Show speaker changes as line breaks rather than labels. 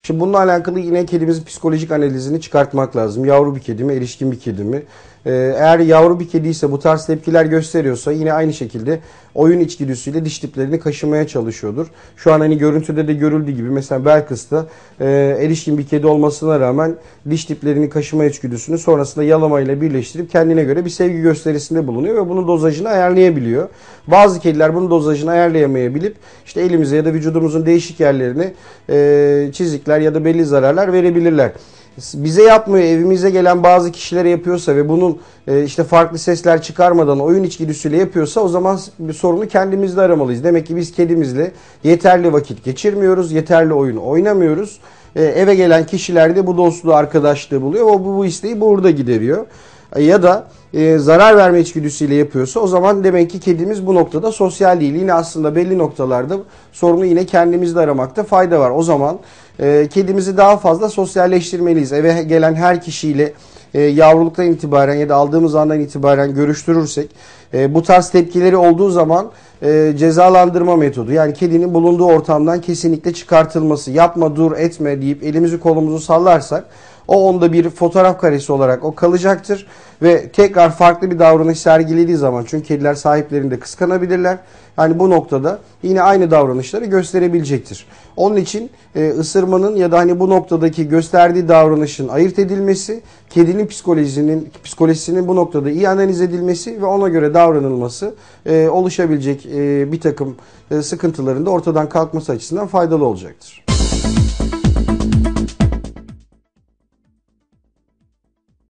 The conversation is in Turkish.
Şimdi bununla alakalı yine kedimizin psikolojik analizini çıkartmak lazım. Yavru bir kedi mi, erişkin bir kedi mi? Eğer yavru bir kedi ise bu tarz tepkiler gösteriyorsa yine aynı şekilde oyun içgüdüsüyle diş diplerini kaşımaya çalışıyordur. Şu an hani görüntüde de görüldüğü gibi mesela Belkıs'ta erişkin bir kedi olmasına rağmen diş diplerini kaşıma içgüdüsünü sonrasında yalamayla birleştirip kendine göre bir sevgi gösterisinde bulunuyor ve bunun dozajını ayarlayabiliyor. Bazı kediler bunun dozajını ayarlayamayabilip işte elimize ya da vücudumuzun değişik yerlerine çizikler ya da belli zararlar verebilirler. Bize yapmıyor, evimize gelen bazı kişilere yapıyorsa ve bunun işte farklı sesler çıkarmadan oyun içgüdüsüyle yapıyorsa o zaman bir sorunu kendimizde aramalıyız. Demek ki biz kedimizle yeterli vakit geçirmiyoruz, yeterli oyun oynamıyoruz. Eve gelen kişiler de bu dostluğu, arkadaşlığı buluyor. O bu isteği burada gideriyor. Ya da zarar verme içgüdüsüyle yapıyorsa o zaman demek ki kedimiz bu noktada sosyal değil. Yine aslında belli noktalarda sorunu yine kendimizde aramakta fayda var. O zaman kedimizi daha fazla sosyalleştirmeliyiz. Eve gelen her kişiyle yavruluktan itibaren ya da aldığımız andan itibaren görüştürürsek bu tarz tepkileri olduğu zaman cezalandırma metodu, yani kedinin bulunduğu ortamdan kesinlikle çıkartılması, yapma dur etme deyip elimizi kolumuzu sallarsak o onda bir fotoğraf karesi olarak o kalacaktır ve tekrar farklı bir davranış sergilediği zaman, çünkü kediler sahiplerini de kıskanabilirler. Yani bu noktada yine aynı davranışları gösterebilecektir. Onun için ısırmanın ya da hani bu noktadaki gösterdiği davranışın ayırt edilmesi, kedinin psikolojisinin bu noktada iyi analiz edilmesi ve ona göre davranılması oluşabilecek bir takım sıkıntıların da ortadan kalkması açısından faydalı olacaktır.